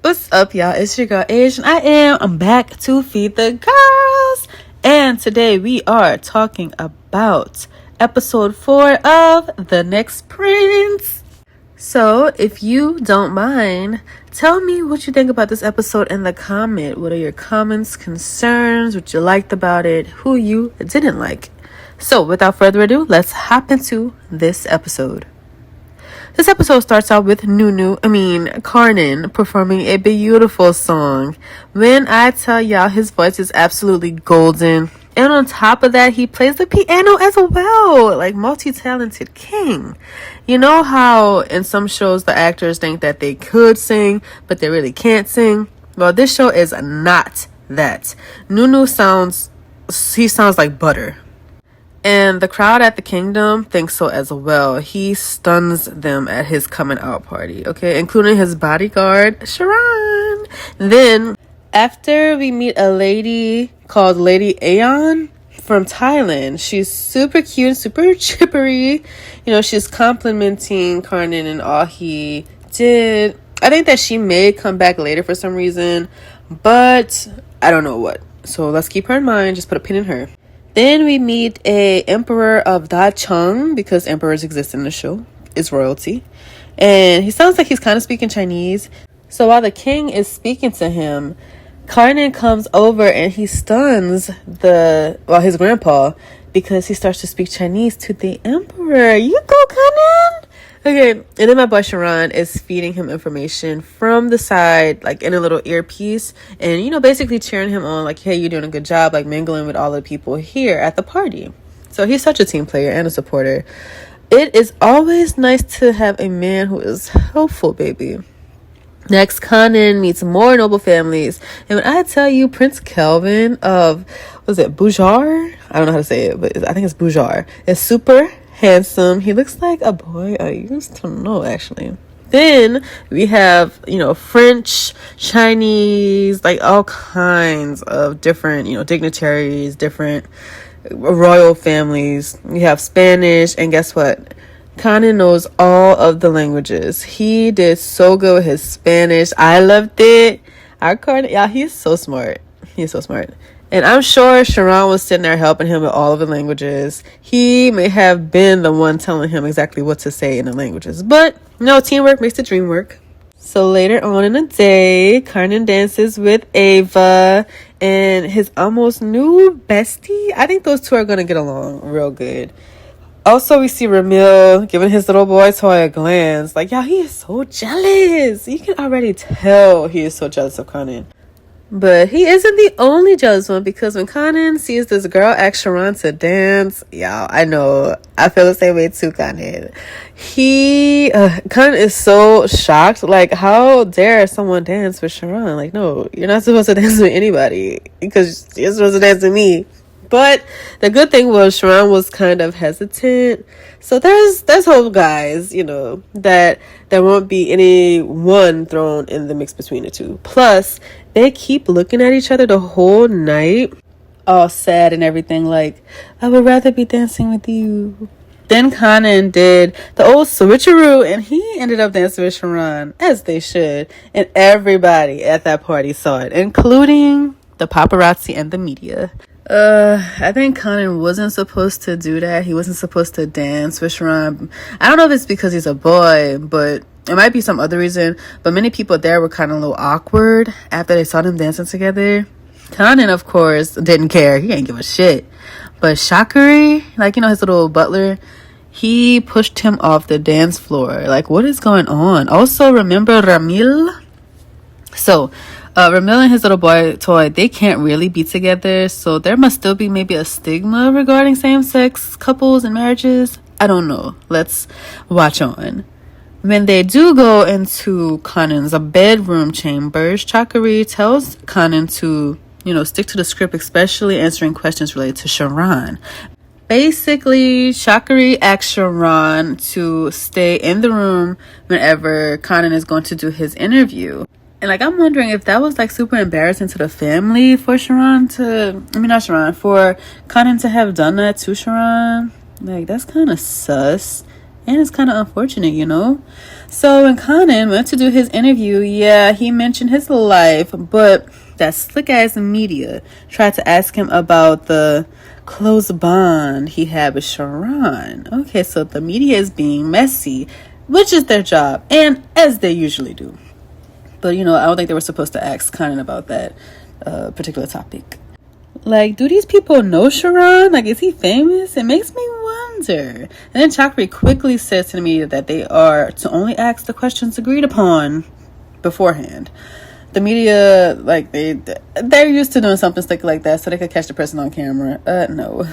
What's up, y'all? It's your girl Age, and I'm back to feed the girls. And today we are talking about episode 4 of The Next Prince. So if you don't mind, tell me what you think about this episode in the comment. What are your comments, concerns, what you liked about it, who you didn't like? So without further ado, let's hop into this episode. This episode starts out with Khanin performing a beautiful song. When I tell y'all, his voice is absolutely golden. And on top of that, he plays the piano as well. Like, multi-talented king. You know how in some shows the actors think that they could sing, but they really can't sing? Well, this show is not that. Nunu sounds like butter. And the crowd at the kingdom thinks so as well. He stuns them at his coming out party, okay? Including his bodyguard, Charan. Then, after we meet a lady called Lady Aeon from Thailand. She's super cute, super chippery. You know, she's complimenting Khanin and all he did. I think that she may come back later for some reason, but I don't know what. So let's keep her in mind. Just put a pin in her. Then we meet a emperor of Da Chang, because emperors exist in the show. It's royalty. And he sounds like he's kind of speaking Chinese. So while the king is speaking to him, Khanin comes over and he stuns his grandpa, because he starts to speak Chinese to the emperor. You go, Khanin! Okay, and then my boy Charan is feeding him information from the side, like in a little earpiece, and, you know, basically cheering him on, like, hey, you're doing a good job, like mingling with all the people here at the party. So he's such a team player and a supporter. It is always nice to have a man who is helpful, baby. Next, Khanin meets more noble families. And when I tell you, Prince Kelvin of, Bujar? I don't know how to say it, but I think it's Bujar. Is super handsome. He looks like a boy I used to know, actually. Then we have, French, Chinese, like all kinds of different, dignitaries, different royal families. We have Spanish, and guess what? Khanin knows all of the languages. He did so good with his Spanish. I loved it. Our Khanin, yeah, he's so smart. He's so smart. And I'm sure Charan was sitting there helping him with all of the languages. He may have been the one telling him exactly what to say in the languages. But, teamwork makes the dream work. So later on in the day, Khanin dances with Ava and his almost new bestie. I think those two are going to get along real good. Also, we see Ramil giving his little boy toy a glance. Like, y'all, he is so jealous. You can already tell he is so jealous of Khanin. But he isn't the only jealous one, because when Khanin sees this girl ask Charan to dance, y'all, I know, I feel the same way too, Khanin. Khanin is so shocked. Like, how dare someone dance with Charan? Like, no, you're not supposed to dance with anybody, because you're supposed to dance with me. But the good thing was Charan was kind of hesitant. So there's hope, guys, that there won't be anyone thrown in the mix between the two. Plus, they keep looking at each other the whole night, all sad and everything, like, I would rather be dancing with you. Then Khanin did the old switcheroo, and he ended up dancing with Charan, as they should. And everybody at that party saw it, including the paparazzi and the media. I think Khanin wasn't supposed to do that. He wasn't supposed to dance with Charan. I don't know if it's because he's a boy, but it might be some other reason. But many people there were kind of a little awkward after they saw them dancing together. Khanin, of course, didn't care. He ain't give a shit. But Shakari, his little butler, he pushed him off the dance floor. Like, what is going on? Also, remember Ramil? So, Ramil and his little boy toy, they can't really be together, so there must still be maybe a stigma regarding same-sex couples and marriages. I don't know. Let's watch on. When they do go into Khanin's bedroom chambers, Chakari tells Khanin to, stick to the script, especially answering questions related to Charan. Basically, Chakari asks Charan to stay in the room whenever Khanin is going to do his interview. And, I'm wondering if that was, super embarrassing to the family for for Khanin to have done that to Charan. That's kind of sus. And it's kind of unfortunate, you know? So when Khanin went to do his interview, yeah, he mentioned his life, but that slick ass media tried to ask him about the close bond he had with Charan. Okay, so the media is being messy, which is their job, and as they usually do. But, you know, I don't think they were supposed to ask Khanin about that particular topic. Like, do these people know Charan? Like, is he famous? It makes me wonder. And then Chakri quickly says to the media that they are to only ask the questions agreed upon beforehand. The media, like, they're used to doing something slick like that so they could catch the person on camera. No.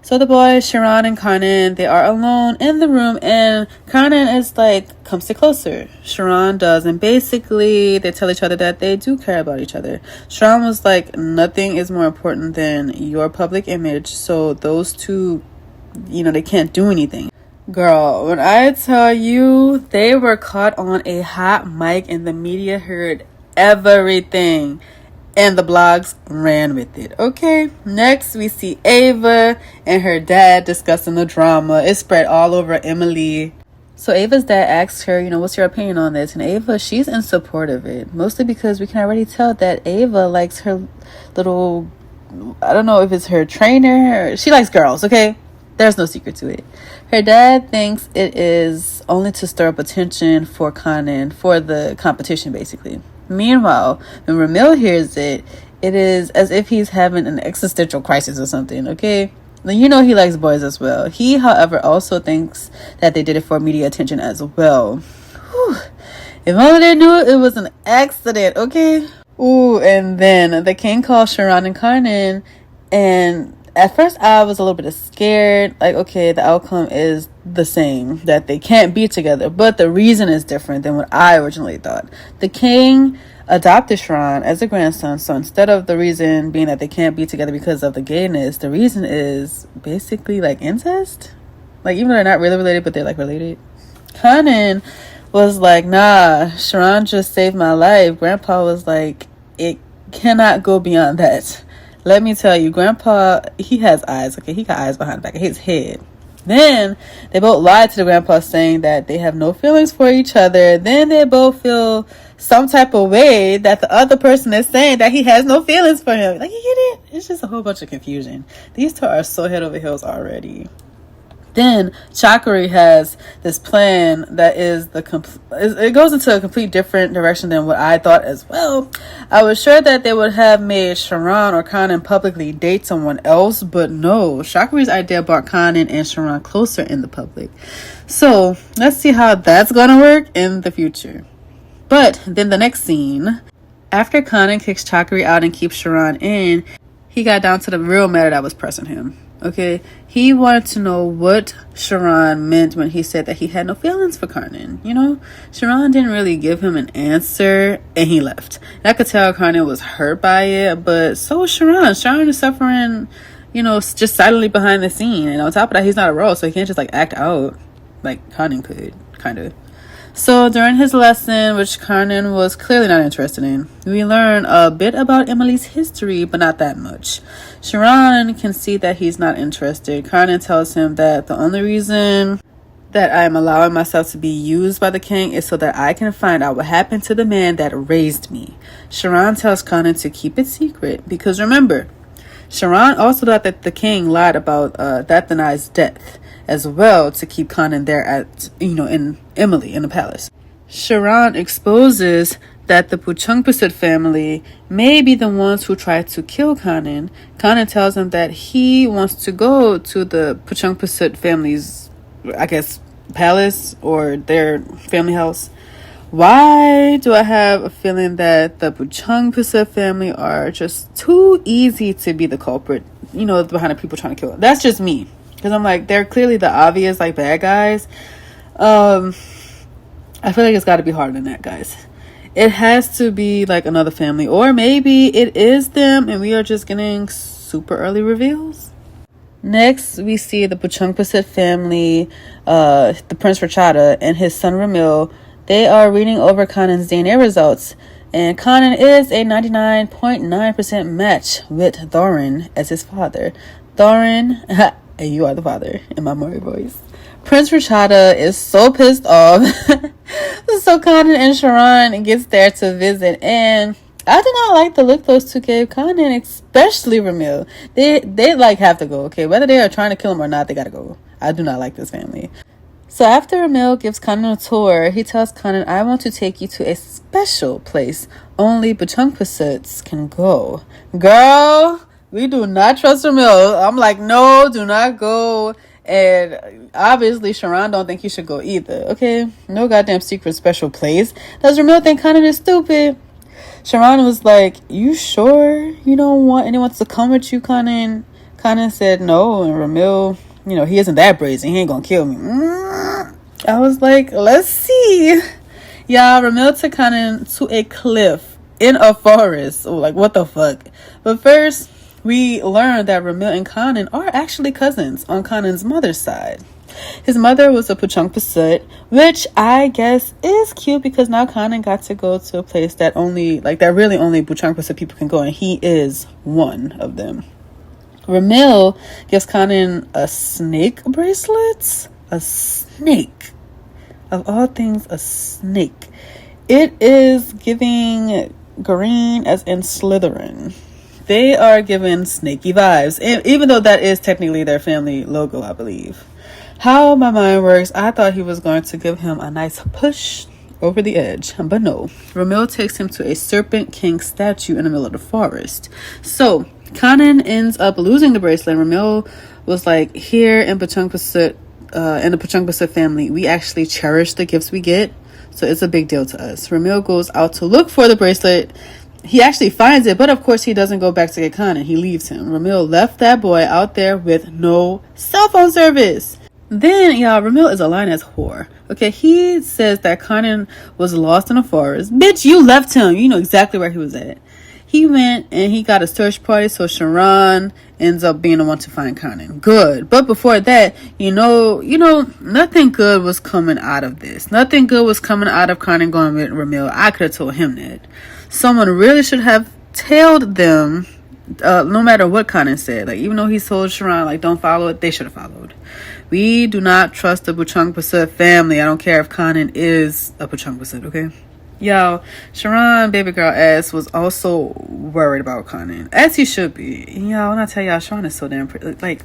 So the boys, Charan and Khanin, they are alone in the room, and Khanin is like, come sit closer. Charan does, and basically they tell each other that they do care about each other. Charan was like, nothing is more important than your public image, so those two, you know, they can't do anything. Girl, when I tell you, they were caught on a hot mic and the media heard everything. And the blogs ran with it. Okay, next we see Ava and her dad discussing the drama. It spread all over Emily. So Ava's dad asks her, you know, what's your opinion on this? And Ava, she's in support of it. Mostly because we can already tell that Ava likes her little, I don't know if it's her trainer. She likes girls, okay? There's no secret to it. Her dad thinks it is only to stir up attention for Khanin, for the competition, basically. Meanwhile, when Ramil hears it, it is as if he's having an existential crisis or something, okay? Now, you know he likes boys as well. He, however, also thinks that they did it for media attention as well. Whew. If only they knew it was an accident, okay? Ooh, and then the king calls Charan and Khanin, and at first I was a little bit scared. Like, okay, the outcome is the same, that they can't be together, but the reason is different than what I originally thought. The king adopted Charan as a grandson, so instead of the reason being that they can't be together because of the gayness, the reason is basically like incest. Like, even though they're not really related, but they're like related. Khanin was like, nah, Charan just saved my life. Grandpa was like, it cannot go beyond that. Let me tell you, Grandpa, he has eyes. Okay, he got eyes behind the back of his head. Then they both lied to the grandpa, saying that they have no feelings for each other. Then they both feel some type of way that the other person is saying that he has no feelings for him. Like, you get it? It's just a whole bunch of confusion. These two are so head over heels already. Then Chakri has this plan that is it goes into a complete different direction than what I thought as well. I was sure that they would have made Charan or Khanin publicly date someone else, but no. Chakri's idea brought Khanin and Charan closer in the public. So let's see how that's gonna work in the future. But then the next scene, after Khanin kicks Chakri out and keeps Charan in, he got down to the real matter that was pressing him. Okay, he wanted to know what Charan meant when he said that he had no feelings for Khanin. You know, Charan didn't really give him an answer, and he left. And I could tell Khanin was hurt by it, but so was Charan. Charan is suffering, you know, just silently behind the scene. And on top of that, he's not a role, so he can't just like act out like Khanin could, kind of. So during his lesson, which Khanin was clearly not interested in, we learn a bit about Emily's history, but not that much. Charan can see that he's not interested. Khanin tells him that the only reason that I am allowing myself to be used by the king is so that I can find out what happened to the man that raised me. Charan tells Khanin to keep it secret, because remember, Charan also thought that the king lied about Dathanai's death as well to keep Khanin there at, you know, in Emily in the palace. Charan exposes that the Puchungpasut family may be the ones who tried to kill Khanin. Khanin tells him that he wants to go to the Puchungpasut family's, I guess, palace or their family house. Why do I have a feeling that the Puchungpasut family are just too easy to be the culprit, you know, behind the people trying to kill them? That's just me. Because I'm like, they're clearly the obvious, like, bad guys. I feel like it's got to be harder than that, guys. It has to be, like, another family. Or maybe it is them, and we are just getting super early reveals. Next, we see the Puchungpasut family, the Prince Rachada, and his son Ramil. They are reading over Khanin's DNA results. And Khanin is a 99.9% match with Thorin as his father. Thorin... and you are the father in my Murray voice. Prince Rashada is so pissed off. So Khanin and Charan gets there to visit, and I do not like the look those two gave Khanin, especially Ramil. They like have to go, okay? Whether they are trying to kill him or not, they gotta go. I do not like this family. So after Ramil gives Khanin a tour, he tells Khanin, I want to take you to a special place. Only Bachungpasuts can go. Girl, we do not trust Ramil. I'm like, no, do not go. And obviously Charan don't think he should go either, okay? No goddamn secret special place. Does Ramil think Khanin is stupid? Charan was like, you sure you don't want anyone to come with you, Khanin? Khanin said no, and Ramil, he isn't that brazen. He ain't gonna kill me. I was like, let's see. Yeah, Ramil took Khanin to a cliff in a forest. Oh, like, what the fuck? But first, we learned that Ramil and Khanin are actually cousins on Khanin's mother's side. His mother was a Bachungpasut, which I guess is cute because now Khanin got to go to a place that really only Bachungpasut people can go, and he is one of them. Ramil gives Khanin a snake bracelet. A snake. Of all things, a snake. It is giving green as in Slytherin. They are given snaky vibes, and even though that is technically their family logo, I believe. How my mind works, I thought he was going to give him a nice push over the edge, but no. Ramil takes him to a Serpent King statue in the middle of the forest. So Khanin ends up losing the bracelet. Ramil was like, here in Bachungpasut, in the Bachungpasut family, we actually cherish the gifts we get, so it's a big deal to us. Ramil goes out to look for the bracelet. He actually finds it, but of course he doesn't go back to get Khanin. He leaves him. Ramil left that boy out there with no cell phone service. Then, y'all, Ramil is a lying-ass whore. Okay, he says that Khanin was lost in the forest. Bitch, you left him. You know exactly where he was at. He went and he got a search party, so Charan ends up being the one to find Khanin. Good. But before that, nothing good was coming out of this. Nothing good was coming out of Khanin going with Ramil. I could have told him that. Someone really should have tailed them, no matter what Khanin said. Like, even though he told Charan, like, don't follow it, they should have followed. We do not trust the Bachungpasut family. I don't care if Khanin is a Bachungpasut, okay? Y'all, Charan, baby girl ass, was also worried about Khanin, as he should be. Y'all, when I tell y'all, Charan is so damn pretty. Like,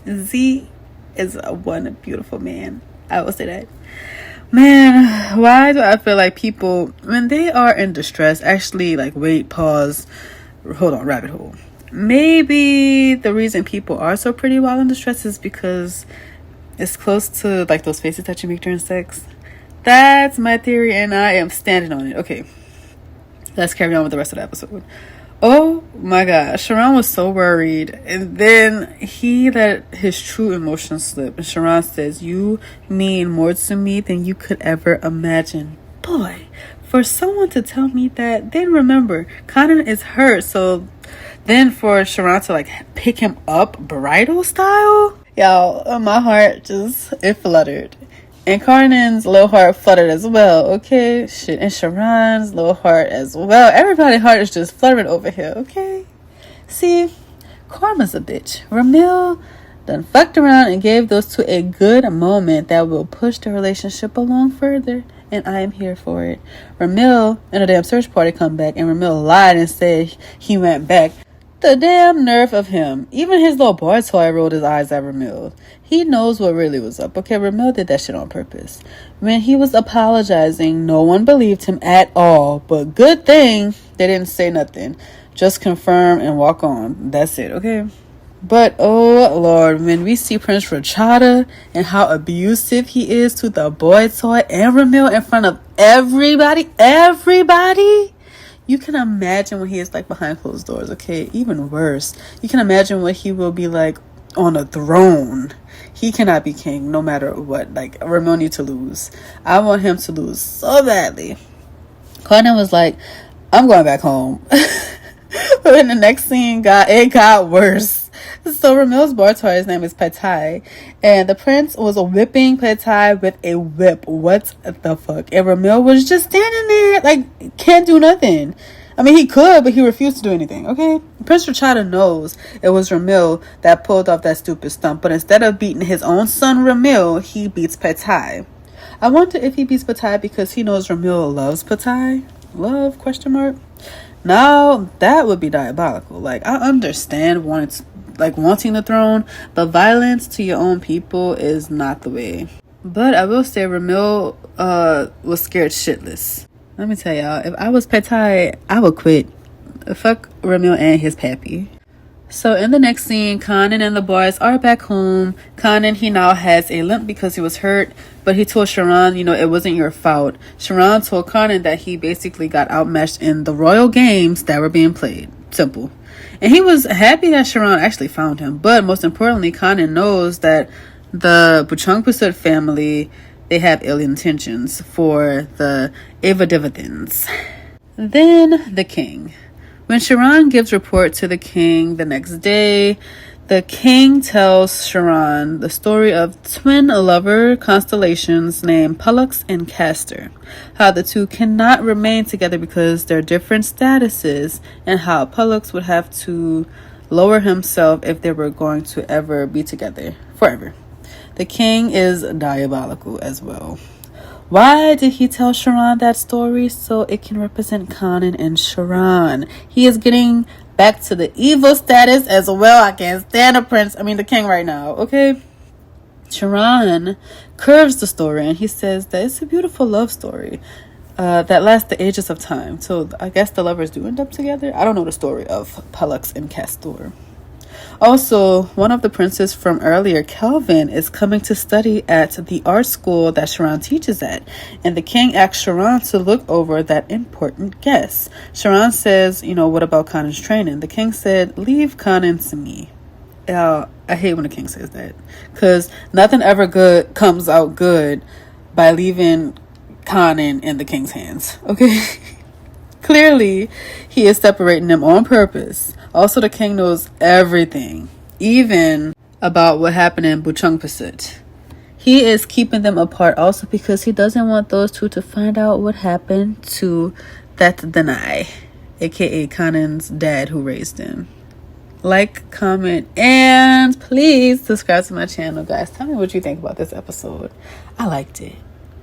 Z is one beautiful man. I will say that. Man, why do I feel like people, when they are in distress, actually, like, wait, pause, hold on, rabbit hole. Maybe the reason people are so pretty while in distress is because it's close to, like, those faces that you make during sex. That's my theory, and I am standing on it. Okay, let's carry on with the rest of the episode. Oh my god, Charan was so worried, and then he let his true emotions slip, and Charan says, you mean more to me than you could ever imagine. Boy, for someone to tell me that, then remember, Khanin is hurt, so then for Charan to, like, pick him up bridal style, y'all, my heart it fluttered. And Khanin's little heart fluttered as well, okay? Shit, and Charan's little heart as well. Everybody's heart is just fluttering over here, okay? See, karma's a bitch. Ramil done fucked around and gave those two a good moment that will push the relationship along further. And I am here for it. Ramil and a damn search party come back, and Ramil lied and said he went back. The damn nerve of him. Even his little boy toy rolled his eyes at Ramil. He knows what really was up. Okay, Ramil did that shit on purpose. When he was apologizing, no one believed him at all. But good thing they didn't say nothing. Just confirm and walk on. That's it, okay? But, oh Lord, when we see Prince Rashada and how abusive he is to the boy toy and Ramil in front of everybody, you can imagine when he is, like, behind closed doors, okay? Even worse. You can imagine what he will be like on a throne. He cannot be king no matter what. Like, Ramil needs to lose. I want him to lose so badly. Khanin was like, I'm going back home. But in the next scene, it got worse. So Ramil's bar toy, his name is Patai, and the prince was whipping Patai with a whip. What the fuck? And Ramil was just standing there, like, can't do nothing. I mean, he could, but he refused to do anything, okay? Prince Rachada knows it was Ramil that pulled off that stupid stunt, but instead of beating his own son Ramil, he beats Patai. I wonder if he beats Patai because he knows Ramil loves Patai. Love, question mark? Now, that would be diabolical. Like, I understand wanting the throne, but violence to your own people is not the way. But I will say Ramil was scared shitless. Let me tell y'all, if I was Patai, I would quit. Fuck Ramil and his pappy. So in the next scene, Khanin and the boys are back home. Khanin, he now has a limp because he was hurt, but he told Charan, it wasn't your fault. Charan told Khanin that he basically got outmatched in the royal games that were being played. Simple. And he was happy that Charan actually found him. But most importantly, Khanin knows that the Buchungpasut family, they have ill intentions for the Avadivadins. Then the king. When Charan gives report to the king the next day, the king tells Charan the story of twin lover constellations named Pollux and Castor, how the two cannot remain together because they're different statuses, and how Pollux would have to lower himself if they were going to ever be together forever. The king is diabolical as well. Why did he tell Charan that story? So it can represent Khanin and Charan. He is getting back to the evil status as well. I can't stand the king right now, okay? Charan curves the story and he says that it's a beautiful love story that lasts the ages of time. So I guess the lovers do end up together. I don't know the story of Pollux and Castor. Also, one of the princes from earlier, Kelvin, is coming to study at the art school that Charan teaches at. And the king asks Charan to look over that important guest. Charan says, what about Khanin's training? The king said, leave Khanin to me. I hate when the king says that. Because nothing ever good comes out good by leaving Khanin in the king's hands. Okay? Clearly, he is separating them on purpose. Also, the king knows everything, even about what happened in Buchungpasut. He is keeping them apart also because he doesn't want those two to find out what happened to that Danai, aka Khanin's dad who raised him. Like, comment, and please subscribe to my channel, guys. Tell me what you think about this episode. I liked it.